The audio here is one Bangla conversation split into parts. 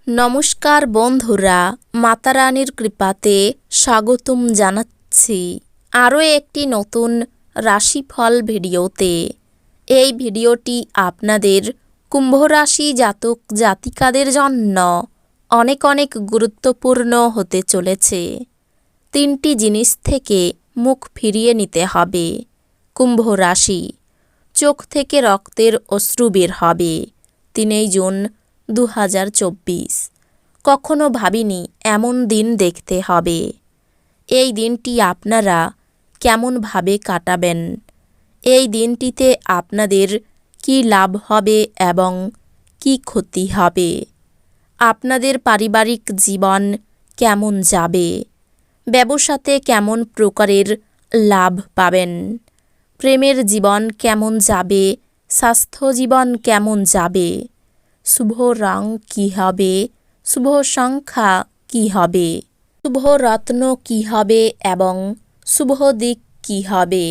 নমস্কার বন্ধুরা, মাতারানীর কৃপাতে স্বাগতম জানাচ্ছি আরও একটি নতুন রাশিফল ভিডিওতে। এই ভিডিওটি আপনাদের কুম্ভ রাশি জাতক জাতিকাদের জন্য অনেক অনেক গুরুত্বপূর্ণ হতে চলেছে। 3টি জিনিস থেকে মুখ ফিরিয়ে নিতে হবে। কুম্ভ রাশি, চোখ থেকে রক্তের অশ্রু বের হবে। 3 জুন 2024। কখনো ভাবিনি এমন দিন দেখতে হবে। এই দিনটি আপনারা কেমনভাবে কাটাবেন? এই দিনটিতে আপনাদের কি লাভ হবে এবং কি ক্ষতি হবে? আপনাদের পারিবারিক জীবন কেমন যাবে? ব্যবসাতে কেমন প্রকারের লাভ পাবেন? প্রেমের জীবন কেমন যাবে? স্বাস্থ্য জীবন কেমন যাবে? শুভ রং কী হবে? শুভ সংখ্যা কী হবে? শুভ রত্ন কী হবে এবং শুভ দিক কী হবে?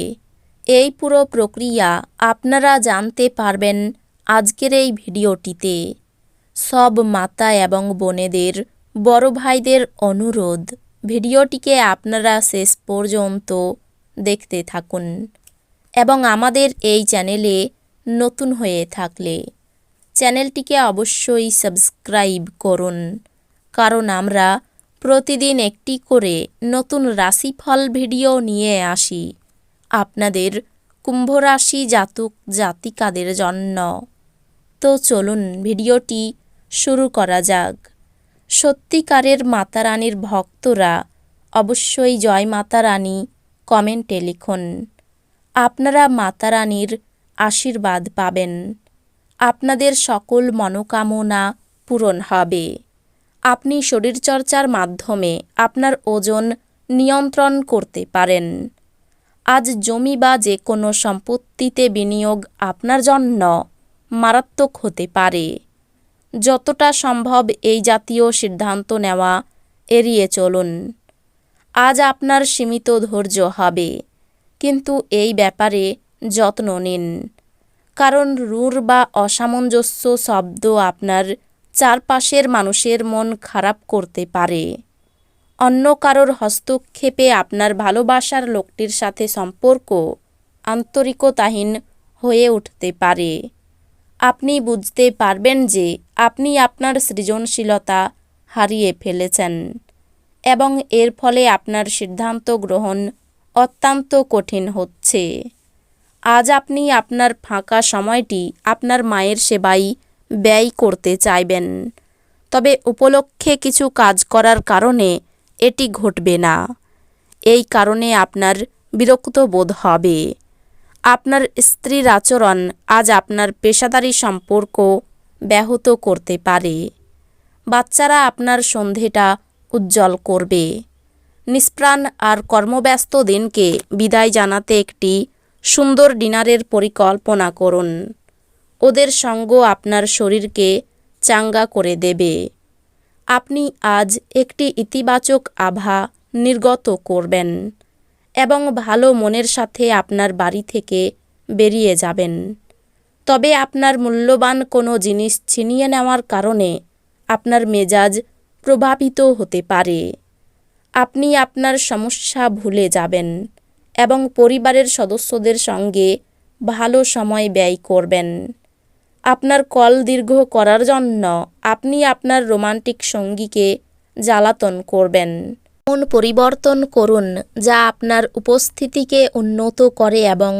এই পুরো প্রক্রিয়া আপনারা জানতে পারবেন আজকের এই ভিডিওটিতে। সব মাতা এবং বোনেদের, বড় ভাইদের অনুরোধ, ভিডিওটিকে আপনারা শেষ পর্যন্ত দেখতে থাকুন এবং আমাদের এই চ্যানেলে নতুন হয়ে থাকলে চ্যানেলটিকে অবশ্যই সাবস্ক্রাইব করুন, কারণ আমরা প্রতিদিন একটি করে নতুন রাশিফল ভিডিও নিয়ে আসি আপনাদের কুম্ভ রাশি জাতক জাতিকাদের জন্য। তো চলুন ভিডিওটি শুরু করা যাক। সত্যিকারের মাতারানীর ভক্তরা অবশ্যই জয় মাতারানী কমেন্টে লিখুন। আপনারা মাতারানীর আশীর্বাদ পাবেন। আপনাদের সকল মনোকামনা পূরণ হবে। আপনি শরীরচর্চার মাধ্যমে আপনার ওজন নিয়ন্ত্রণ করতে পারেন। আজ জমি বা যে কোনো সম্পত্তিতে বিনিয়োগ আপনার জন্য মারাত্মক হতে পারে। যতটা সম্ভব এই জাতীয় সিদ্ধান্ত নেওয়া এড়িয়ে চলুন। আজ আপনার সীমিত ধৈর্য হবে, কিন্তু এই ব্যাপারে যত্ন নিন, কারণ রূঢ় বা অসামঞ্জস্য শব্দ আপনার চারপাশের মানুষের মন খারাপ করতে পারে। অন্য কারোর হস্তক্ষেপে আপনার ভালোবাসার লোকটির সাথে সম্পর্ক আন্তরিকতাহীন হয়ে উঠতে পারে। আপনি বুঝতে পারবেন যে আপনি আপনার সৃজনশীলতা হারিয়ে ফেলেছেন এবং এর ফলে আপনার সিদ্ধান্ত গ্রহণ অত্যন্ত কঠিন হচ্ছে। আজ আপনি আপনার ফাঁকা সময়টি আপনার মায়ের সেবায় ব্যয় করতে চাইবেন, তবে উপলক্ষে কিছু কাজ করার কারণে এটি ঘটবে না। এই কারণে আপনার বিরক্ত বোধ হবে। আপনার স্ত্রীর আচরণ আজ আপনার পেশাদারী সম্পর্ক ব্যাহত করতে পারে। বাচ্চারা আপনার সন্ধেটা উজ্জ্বল করবে। নিষ্প্রাণ আর কর্মব্যস্ত দিনকে বিদায় জানাতে একটি সুন্দর ডিনারের পরিকল্পনা করুন। ওদের সঙ্গ আপনার শরীরকে চাঙ্গা করে দেবে। আপনি আজ একটি ইতিবাচক আভা নির্গত করবেন এবং ভালো মনের সাথে আপনার বাড়ি থেকে বেরিয়ে যাবেন। তবে আপনার মূল্যবান কোনো জিনিস ছিনিয়ে নেওয়ার কারণে আপনার মেজাজ প্রভাবিত হতে পারে। আপনি আপনার সমস্যা ভুলে যাবেন এবং পরিবারের সদস্যদের সঙ্গে ভালো সময় ব্যয় করবেন। আপনার কল দীর্ঘ করার জন্য আপনি আপনার রোমান্টিক সঙ্গীকে জ্বালাতন করবেন। মন পরিবর্তন করুন যা আপনার উপস্থিতিকে উন্নত করে এবং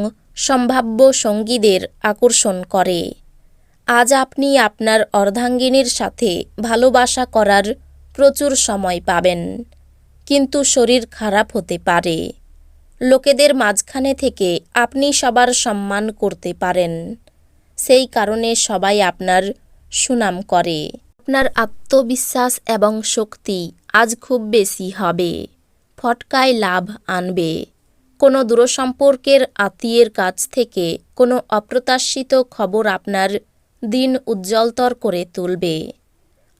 সম্ভাব্য সঙ্গীদের আকর্ষণ করে। আজ আপনি আপনার অর্ধাঙ্গিনীর সাথে ভালোবাসা করার প্রচুর সময় পাবেন, কিন্তু শরীর খারাপ হতে পারে। লোকেদের মাঝখানে থেকে আপনি সবার সম্মান করতে পারেন, সেই কারণে সবাই আপনার সুনাম করে। আপনার আত্মবিশ্বাস এবং শক্তি আজ খুব বেশি হবে। ফটকায় লাভ আনবে। কোনো দূরসম্পর্কের আত্মীয়ের কাছ থেকে কোনো অপ্রত্যাশিত খবর আপনার দিন উজ্জ্বলতর করে তুলবে।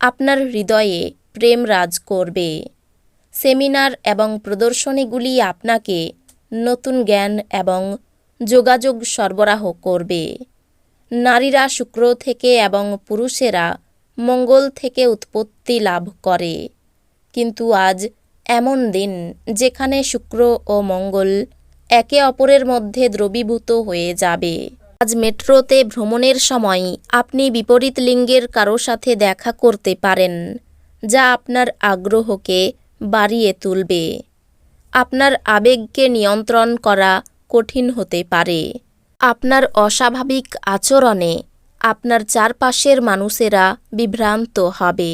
আপনার হৃদয়ে প্রেম রাজ করবে। সেমিনার এবং প্রদর্শনীগুলি আপনাকে নতুন জ্ঞান এবং যোগাযোগ সরবরাহ করবে। নারীরা শুক্র থেকে এবং পুরুষেরা মঙ্গল থেকে উৎপত্তি লাভ করে। কিন্তু আজ এমন দিন যেখানে শুক্র ও মঙ্গল একে অপরের মধ্যে দ্রবীভূত হয়ে যাবে। আজ মেট্রোতে ভ্রমণের সময় আপনি বিপরীত লিঙ্গের কারো সাথে দেখা করতে পারেন, যা আপনার আগ্রহকে বাড়িয়ে তুলবে। আপনার আবেগকে নিয়ন্ত্রণ করা কঠিন হতে পারে। আপনার অস্বাভাবিক আচরণে আপনার চারপাশের মানুষেরা বিভ্রান্ত হবে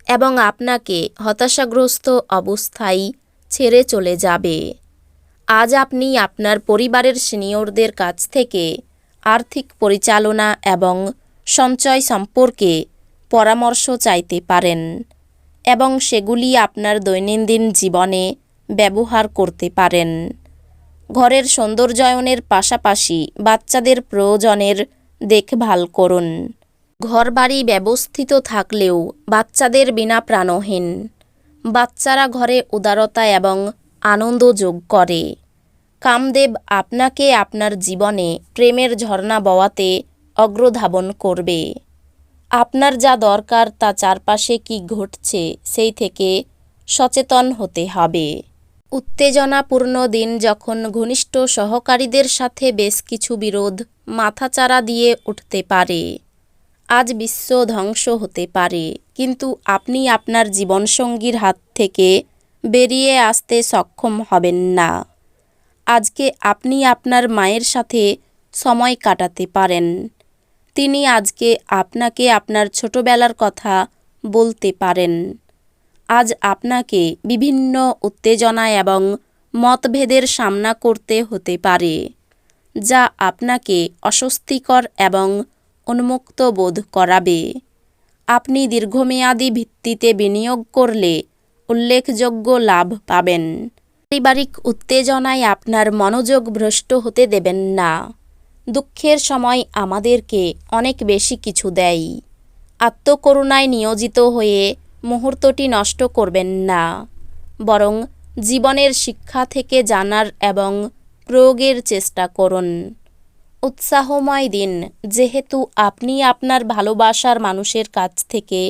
এবং আপনাকে হতাশাগ্রস্ত অবস্থায় ছেড়ে চলে যাবে। আজ আপনি আপনার পরিবারের সিনিয়রদের কাছ থেকে আর্থিক পরিচালনা এবং সঞ্চয় সম্পর্কে পরামর্শ চাইতে পারেন এবং সেগুলি আপনার দৈনন্দিন জীবনে ব্যবহার করতে পারেন। ঘরের সৌন্দর্যায়নের পাশাপাশি বাচ্চাদের প্রয়োজনের দেখভাল করুন। ঘরবাড়ি ব্যবস্থিত থাকলেও বাচ্চাদের বিনা প্রাণহীন। বাচ্চারা ঘরে উদারতা এবং আনন্দ যোগ করে। কামদেব আপনাকে আপনার জীবনে প্রেমের ঝর্ণা বওয়াতে অগ্রধাবন করবে। আপনার যা দরকার তা চারপাশে কি ঘটছে সেই থেকে সচেতন হতে হবে। উত্তেজনাপূর্ণ দিন যখন ঘনিষ্ঠ সহকারীদের সাথে বেশ কিছু বিরোধ মাথাচাড়া দিয়ে উঠতে পারে। আজ বিশ্ব ধ্বংস হতে পারে, কিন্তু আপনি আপনার জীবনসঙ্গীর হাত থেকে বেরিয়ে আসতে সক্ষম হবেন না। আজকে আপনি আপনার মায়ের সাথে সময় কাটাতে পারেন। তিনি আজকে আপনাকে আপনার ছোটবেলার কথা বলতে পারেন। আজ আপনাকে বিভিন্ন উত্তেজনা এবং মতভেদের সামনা করতে হতে পারে, যা আপনাকে অস্বস্তিকর এবং উন্মুক্ত বোধ করাবে। আপনি দীর্ঘমেয়াদী ভিত্তিতে বিনিয়োগ করলে উল্লেখযোগ্য লাভ পাবেন। পারিবারিক উত্তেজনায় আপনার মনোযোগ ভ্রষ্ট হতে দেবেন না। দুঃখের সময় আমাদেরকে অনেক বেশি কিছু দেয়। আত্মকরুণায় নিয়োজিত হয়ে মুহূর্তটি নষ্ট করবেন না, বরং জীবনের শিক্ষা থেকে জানার এবং প্রয়োগের চেষ্টা করুন। উৎসাহময় দিন, যেহেতু আপনি আপনার ভালোবাসার মানুষের কাছ থেকে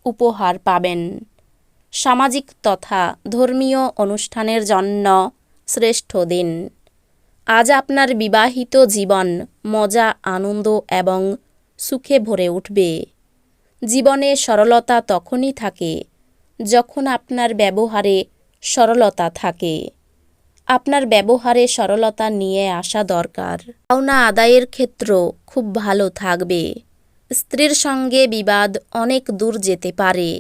উপহার পাবেন। সামাজিক তথা ধর্মীয় অনুষ্ঠানের জন্য শ্রেষ্ঠ দিন। আজ আপনার বিবাহিত জীবন মজা, আনন্দ এবং সুখে ভরে উঠবে। জীবনে সরলতা তখনই থাকে যখন আপনার ব্যবহারে সরলতা থাকে। আপনার ব্যবহারে সরলতা নিয়ে আসা দরকার। পাওনা আদায়ের ক্ষেত্র খুব ভালো থাকবে। স্ত্রীর সঙ্গে বিবাদ অনেক দূর যেতে পারে।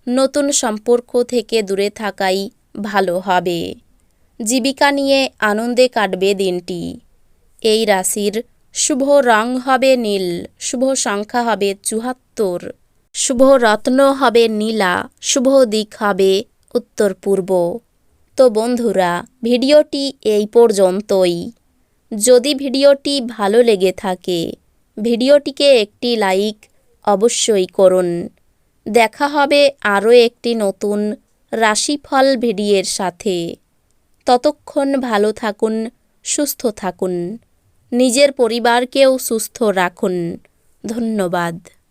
নতুন সম্পর্ক থেকে দূরে থাকাই ভালো হবে। জীবিকা নিয়ে আনন্দে কাটবে দিনটি। এই রাশির শুভ রং হবে নীল, শুভ সংখ্যা হবে ৭৪, শুভ রত্ন হবে নীলা, শুভ দিক হবে উত্তর পূর্ব। তো বন্ধুরা, ভিডিওটি এই পর্যন্তই। যদি ভিডিওটি ভালো লেগে থাকে ভিডিওটিকে একটি লাইক অবশ্যই করুন। দেখা হবে আরও একটি নতুন রাশিফল ভিডিওর সাথে। ততক্ষণ ভালো থাকুন, সুস্থ থাকুন, নিজের পরিবারকেও সুস্থ রাখুন। ধন্যবাদ।